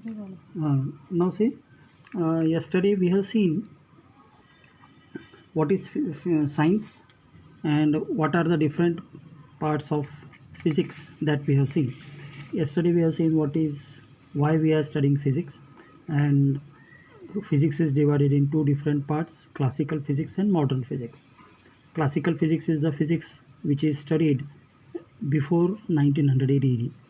Now see, yesterday we have seen what is science and what are the different parts of physics that we have seen. Yesterday we have seen what is why we are studying physics, and physics is divided in two different parts: classical physics and modern physics. Classical physics is the physics which is studied before 1900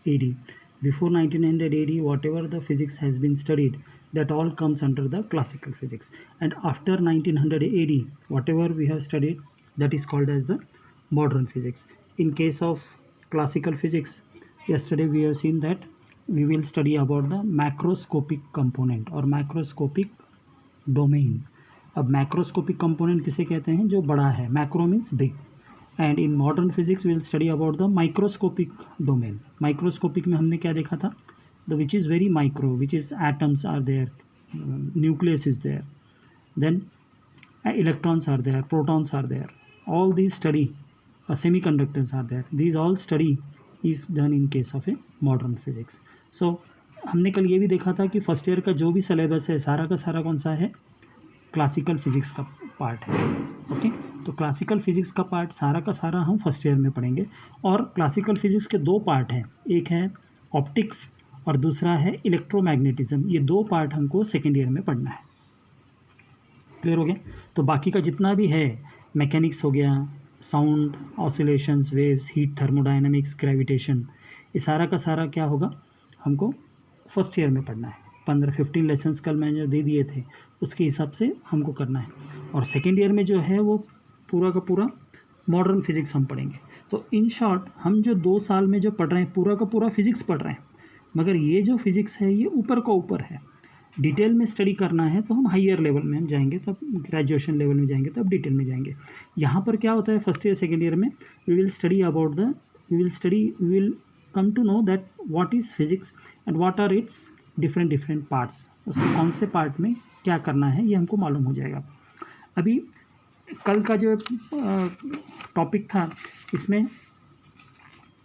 AD. Before 1900 AD, whatever the physics has been studied, that all comes under the classical physics. And after 1900 AD, whatever we have studied, that is called as the modern physics. In case of classical physics, yesterday we have seen that we will study about the macroscopic component or macroscopic domain. अब macroscopic component किसे कहते हैं? जो बड़ा है. Macro means big. And in modern physics will study about the microscopic domain. Microscopic में हमने क्या देखा था? The which is very micro, which is atoms are there, nucleus is there, then electrons are there, protons are there, all these study, semiconductors are there, these all study is done in case of a modern physics. So हमने कल ये भी देखा था कि first year का जो भी सिलेबस है सारा का सारा कौन सा है? क्लासिकल फिजिक्स का पार्ट है. ओके, तो क्लासिकल फिजिक्स का पार्ट सारा का सारा हम फर्स्ट ईयर में पढ़ेंगे. और क्लासिकल फिजिक्स के दो पार्ट हैं, एक है ऑप्टिक्स और दूसरा है इलेक्ट्रोमैग्नेटिज्म. ये दो पार्ट हमको सेकेंड ईयर में पढ़ना है. क्लियर हो गया? तो बाकी का जितना भी है, मैकेनिक्स हो गया, sound, oscillations, waves, heat, thermodynamics, gravitation, ये सारा का सारा क्या होगा? हमको फर्स्ट ईयर में पढ़ना है. 15 लेसन्स कल मैंने जो दे दिए थे उसके हिसाब से हमको करना है. और सेकेंड ईयर में जो है वो पूरा का पूरा मॉडर्न फिजिक्स हम पढ़ेंगे. तो इन शॉर्ट हम जो 2 साल में जो पढ़ रहे हैं पूरा का पूरा फिजिक्स पढ़ रहे हैं, मगर ये जो फिजिक्स है ये ऊपर का ऊपर है. डिटेल में स्टडी करना है तो हम हायर लेवल में हम जाएंगे, तब ग्रेजुएशन लेवल में जाएंगे, तब डिटेल में जाएंगे. यहाँ पर क्या होता है? फर्स्ट ईयर सेकेंड ईयर में we will come to know that what is physics and what are its different parts. उसके कौन से पार्ट में क्या करना है ये हमको मालूम हो जाएगा. अभी कल का जो टॉपिक था इसमें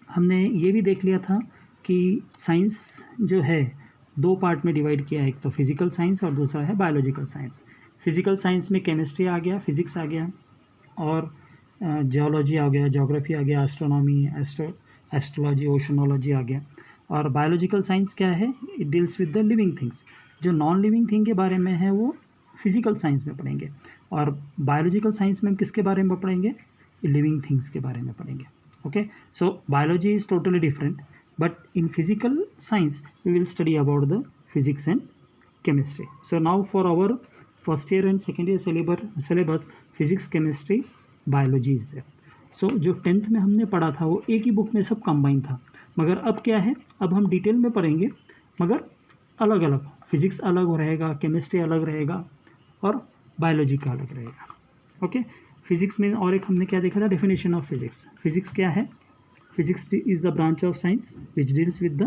हमने ये भी देख लिया था कि साइंस जो है 2 पार्ट में डिवाइड किया है, एक तो फिजिकल साइंस और दूसरा है बायोलॉजिकल साइंस. फिजिकल साइंस में केमिस्ट्री आ गया, फिजिक्स आ गया, और जियोलॉजी आ गया, ज्योग्राफी आ गया, एस्ट्रोनॉमी, एस्ट्रोलॉजी, ओशनोलॉजी आ गया. और बायोलॉजिकल साइंस क्या है? It deals with the living things. जो नॉन लिविंग थिंग के बारे में है वो फिजिकल साइंस में पढ़ेंगे, और बायोलॉजिकल साइंस में हम किसके बारे में पढ़ेंगे? लिविंग थिंग्स के बारे में पढ़ेंगे. Okay, so biology is totally different, but in physical science we will study about the physics and chemistry. So now for our first year and second year syllabus physics, chemistry, biology is there. So जो 10th में हमने पढ़ा था वो एक ही book में सब combine था, मगर अब क्या है? अब हम डिटेल में पढ़ेंगे, मगर अलग अलग. फिजिक्स अलग रहेगा, केमिस्ट्री अलग रहेगा, और बायोलॉजी का अलग रहेगा. ओके, फिजिक्स में और एक हमने क्या देखा था? Definition of physics. फिजिक्स क्या है? Physics is the branch of science which deals with the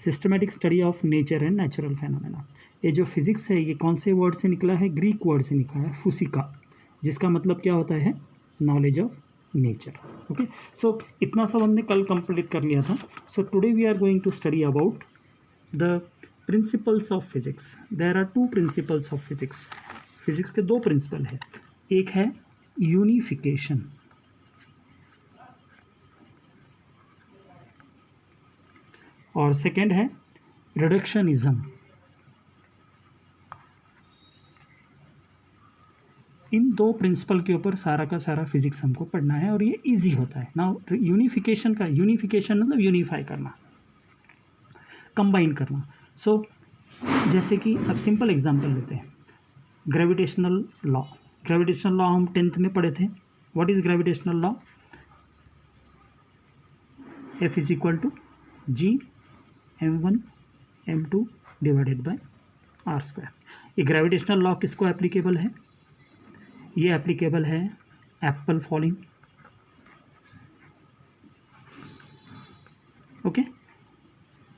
systematic study of nature and natural phenomena. ये जो फिजिक्स है ये कौन से वर्ड से निकला है? ग्रीक वर्ड से निकला है, फुसिका, जिसका मतलब क्या होता है? Knowledge of nature. Okay, so इतना सब हमने कल कंप्लीट कर लिया था. So today we are going to study about the principles of physics. There are 2 principles of physics. Physics के 2 प्रिंसिपल है. एक है यूनिफिकेशन, और सेकेंड है रिडक्शनिज्म. इन 2 प्रिंसिपल के ऊपर सारा का सारा फिजिक्स हमको पढ़ना है, और ये इजी होता है. नाउ यूनिफिकेशन मतलब यूनिफाई करना, कंबाइन करना. सो जैसे कि अब सिंपल एग्जांपल लेते हैं, ग्रेविटेशनल लॉ. ग्रेविटेशनल लॉ हम 10th में पढ़े थे. What is gravitational law? F is equal to G m1 m2 divided by R square. ये ग्रेविटेशनल लॉ किसको एप्लीकेबल है? ये एप्लीकेबल है apple falling. Okay,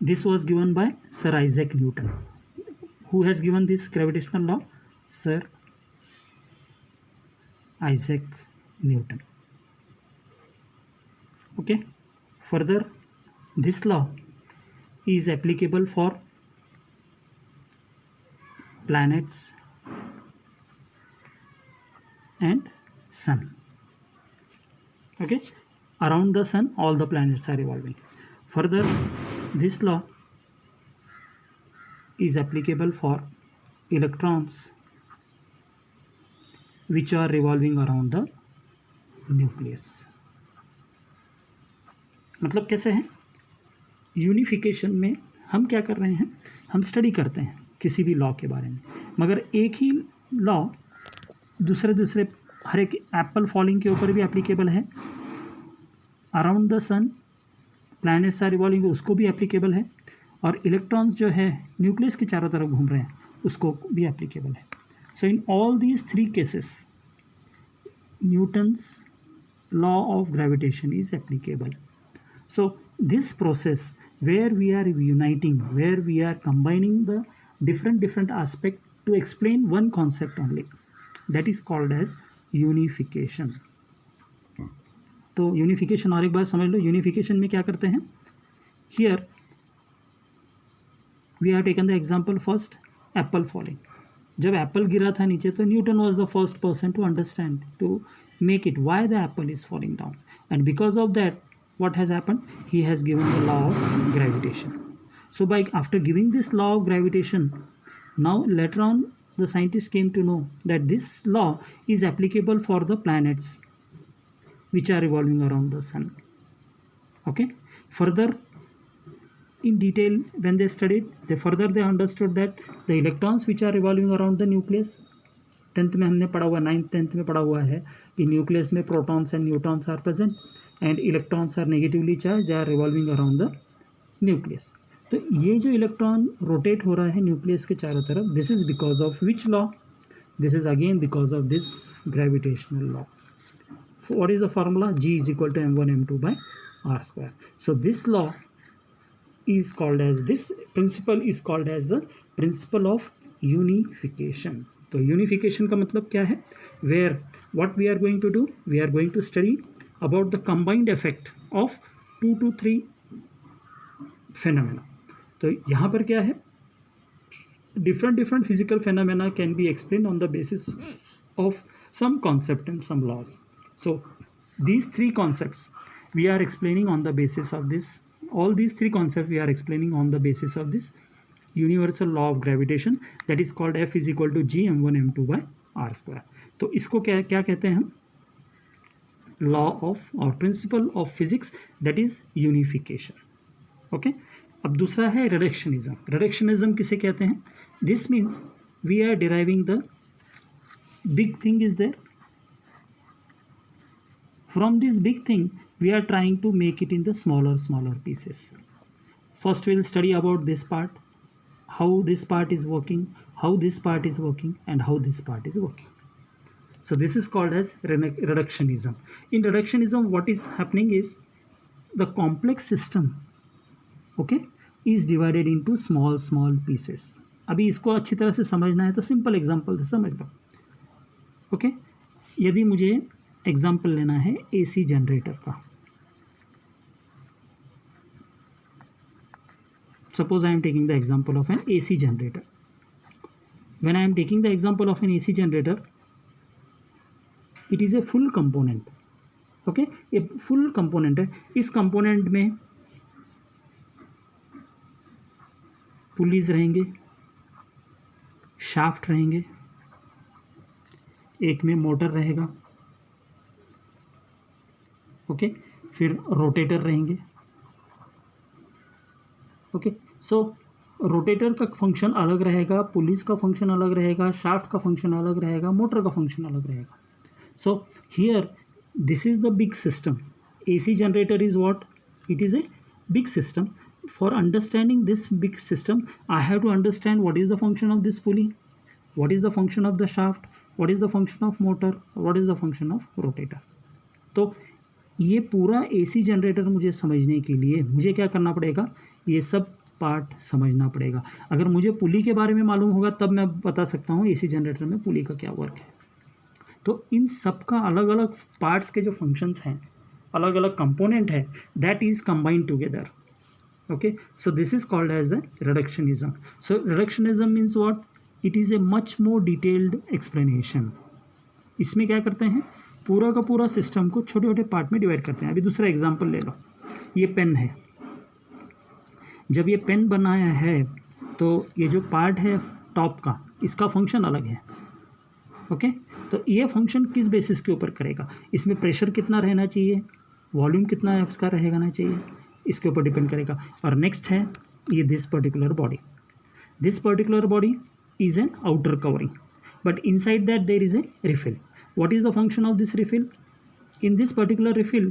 this was given by sir Isaac Newton. Who has given this gravitational law? Sir Isaac Newton. Okay, further this law is applicable for planets and sun. Okay, around the sun all the planets are revolving. Further, this law is applicable for electrons which are revolving around the nucleus. मतलब कैसे है, unification में हम क्या कर रहे हैं, हम स्टडी करते हैं किसी भी लॉ के बारे में, मगर एक ही लॉ दूसरे हर एक एप्पल फॉलिंग के ऊपर भी एप्लीकेबल है, around the sun planets are revolving उसको भी एप्लीकेबल है, और इलेक्ट्रॉन्स जो है न्यूक्लियस के चारों तरफ घूम रहे हैं उसको भी एप्लीकेबल है. So in all these three cases Newton's law of gravitation is applicable. So this process where we are uniting, where we are combining the different aspect to explain one concept only, that is called as unification. तो unification और एक बार समझ लो, unification में क्या करते हैं. Here we have taken the example first apple falling. जब apple गिरा था नीचे तो Newton was the first person to understand, to make it why the apple is falling down, and because of that what has happened, he has given the law of gravitation. So by after giving this law of gravitation, now later on the scientists came to know that this law is applicable for the planets which are revolving around the sun. Okay, further in detail when they studied, they understood that the electrons which are revolving around the nucleus, 10th में हमने पढ़ा हुआ, 9th 10th में पढ़ा हुआ है कि nucleus में protons and neutrons are present and electrons are negatively charge, they are revolving around the nucleus. तो ये जो इलेक्ट्रॉन रोटेट हो रहा है न्यूक्लियस के चारों तरफ, this is because of which law, this is again because of this gravitational law. What is the formula, G is equal to m1 m2 by r square. So this law is called as, this principle is called as the principle of unification. तो unification का मतलब क्या है, where what we are going to do, we are going to study about the combined effect of 2 to 3 phenomena. तो यहाँ पर क्या है, different physical phenomena can be explained on the basis of some concept and some laws. So these three concepts we are explaining on the basis of this, all these three concepts we are explaining on the basis of this universal law of gravitation, that is called F is equal to G m1 m2 by r square. तो इसको क्या क्या कहते हैं हम, law of और principle of physics, that is unification. Okay, अब दूसरा है रिडक्शनिज्म. रिडक्शनिज्म किसे कहते हैं, this means we are deriving the big thing is there, from this big thing we are trying to make it in the smaller pieces. First we will study about this part, how this part is working, how this part is working, and how this part is working. So this is called as reductionism. In reductionism what is happening is the complex system, okay, is divided into small pieces. अभी इसको अच्छी तरह से समझना है तो simple example से समझ लो. ओके, यदि मुझे एग्जांपल लेना है एसी जनरेटर का, suppose I am taking the example of an AC generator. When I am taking the example of an AC generator, it is a full component. Okay, ये full component है. इस component में pulleys रहेंगे, shaft रहेंगे, एक में motor रहेगा, okay, फिर रोटेटर रहेंगे. ओके, सो रोटेटर का फंक्शन अलग रहेगा, पुलिस का फंक्शन अलग रहेगा, शाफ्ट का फंक्शन अलग रहेगा, मोटर का फंक्शन अलग रहेगा. So here this is the big system. AC generator is what? It is a big system. For understanding this big system, I have to understand what is the function of this pulley, what is the function of the shaft, what is the function of motor, what is the function of rotator. तो ये पूरा AC generator मुझे समझने के लिए मुझे क्या करना पड़ेगा, ये सब पार्ट समझना पड़ेगा. अगर मुझे पुली के बारे में मालूम होगा तब मैं बता सकता हूँ AC जनरेटर में पुली का क्या वर्क है. तो इन सब का अलग अलग पार्ट्स के जो फंक्शंस हैं, अलग अलग कंपोनेंट है, that is combined together. Okay, so this is called as the reductionism. So reductionism means what, it is a much more detailed explanation. इसमें क्या करते हैं, पूरा का पूरा सिस्टम को छोटे छोटे पार्ट में डिवाइड करते हैं। अभी दूसरा एग्जांपल ले लो, ये पेन है। जब ये पेन बनाया है तो ये जो पार्ट है टॉप का, इसका फंक्शन अलग है। ओके, तो ये फंक्शन किस बेसिस के ऊपर करेगा, इसमें प्रेशर कितना रहना चाहिए, वॉल्यूम कितना है उसका रहना चाहिए, इसके ऊपर डिपेंड करेगा। और नेक्स्ट है ये this particular body. This particular body is an outer covering, but inside that there is a refill. What is the function of this refill? In this particular refill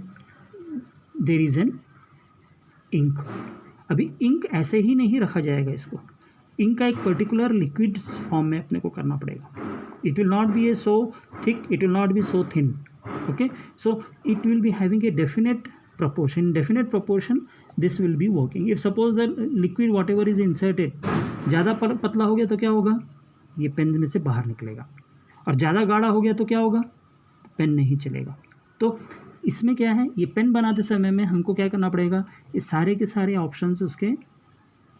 there is an ink. अभी ink ऐसे ही नहीं रखा जाएगा, इसको ink का एक particular liquid form में अपने को करना पड़ेगा। It will not be a so thick, it will not be so thin. Okay, so it will be having a definite proportion. Definite proportion this will be working. If suppose the liquid whatever is inserted ज़्यादा पतला हो गया तो क्या होगा, ये pen में से बाहर निकलेगा, और ज़्यादा गाढ़ा हो गया तो क्या होगा, पेन नहीं चलेगा। तो इसमें क्या है, ये पेन बनाते समय में हमको क्या करना पड़ेगा, इस सारे के सारे ऑप्शंस उसके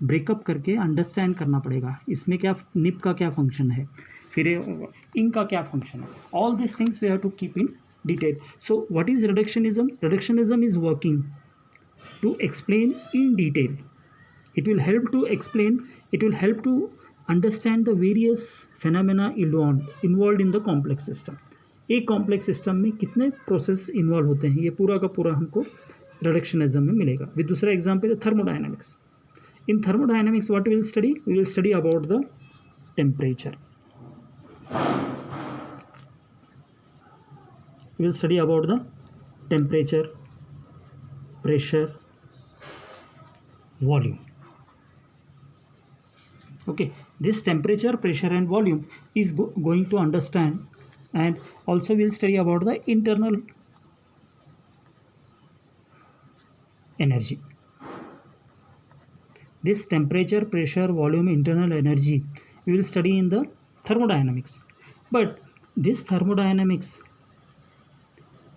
ब्रेकअप करके अंडरस्टैंड करना पड़ेगा। इसमें क्या निप का क्या फंक्शन है, फिर इंक का क्या फंक्शन है, all this things we have to keep in detail. So what is reductionism? Reductionism is working to explain in detail. It will help to explain, it will help to understand the various phenomena involved in the complex system. एक complex system में कितने process involve होते हैं, ये पूरा का पूरा हमको रिडक्शनिज्म में मिलेगा। विद दूसरा एग्जाम्पल है thermodynamics. In thermodynamics what we will study? We will study about the temperature. We will study about the temperature, pressure, volume. Okay, this temperature, pressure and volume is going to understand, and also we will study about the internal energy. This temperature, pressure, volume, internal energy we will study in the thermodynamics. But this thermodynamics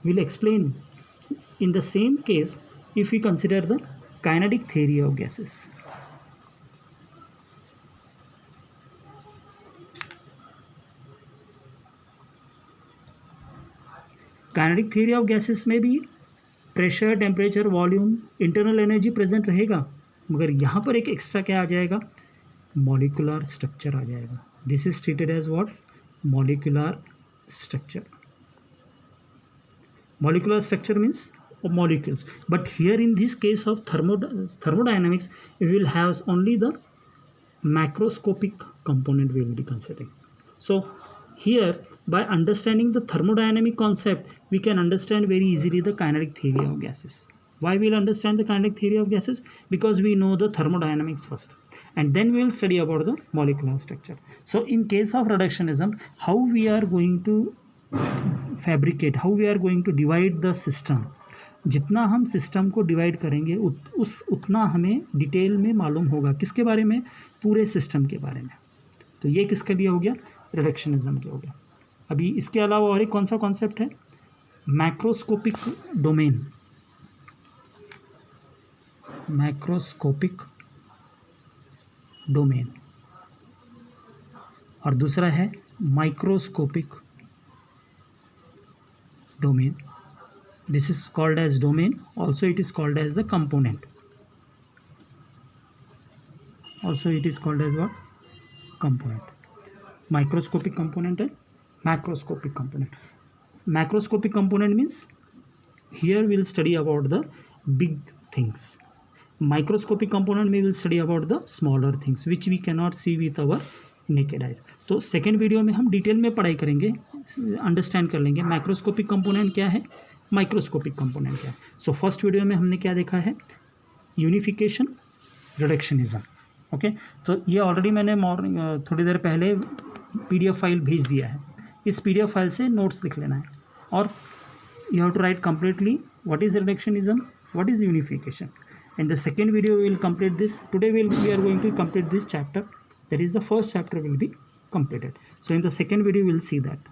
will explain in the same case if we consider the kinetic theory of gases. Kinetic theory of gases में भी pressure, temperature, volume, internal energy present रहेगा, मगर यहाँ पर एक extra क्या आ जाएगा, molecular structure आ जाएगा. This is treated as what? Molecular structure. Molecular structure means of molecules, but here in this case of thermodynamics we will have only the macroscopic component we will be considering. So here by understanding the thermodynamic concept we can understand very easily the kinetic theory of gases. Why we will understand the kinetic theory of gases? Because we know the thermodynamics first, and then we will study about the molecular structure. So in case of reductionism, how we are going to fabricate, how we are going to divide the system. जितना हम system को divide करेंगे उतना हमें detail में मालूम होगा. किसके बारे में? पूरे सिस्टम के बारे में. तो ये किसके लिए हो गया? रिडक्शनिज्म के हो गया. अभी इसके अलावा और एक कौन सा कॉन्सेप्ट है? Macroscopic domain. Macroscopic domain. और दूसरा है microscopic domain. This is called as domain. Also it is called as the component. Also it is called as what? Component. Microscopic component and macroscopic component. Macroscopic component means here we will study about the big things. Microscopic component में we will study about the smaller things which we cannot see with our naked eyes. तो second video में हम detail में पढ़ाई करेंगे, understand कर लेंगे macroscopic component क्या है, माइक्रोस्कोपिक कंपोनेंट क्या है. सो फर्स्ट वीडियो में हमने क्या देखा है? Unification, reductionism. ओके, तो ये ऑलरेडी मैंने थोड़ी देर पहले PDF फाइल भेज दिया है. इस PDF फाइल से नोट्स लिख लेना है, और you have to write completely what is reductionism, what is unification. In the second video we will complete this. Today we are going to complete this chapter. That is the first chapter will be completed. So in the second video we will see that.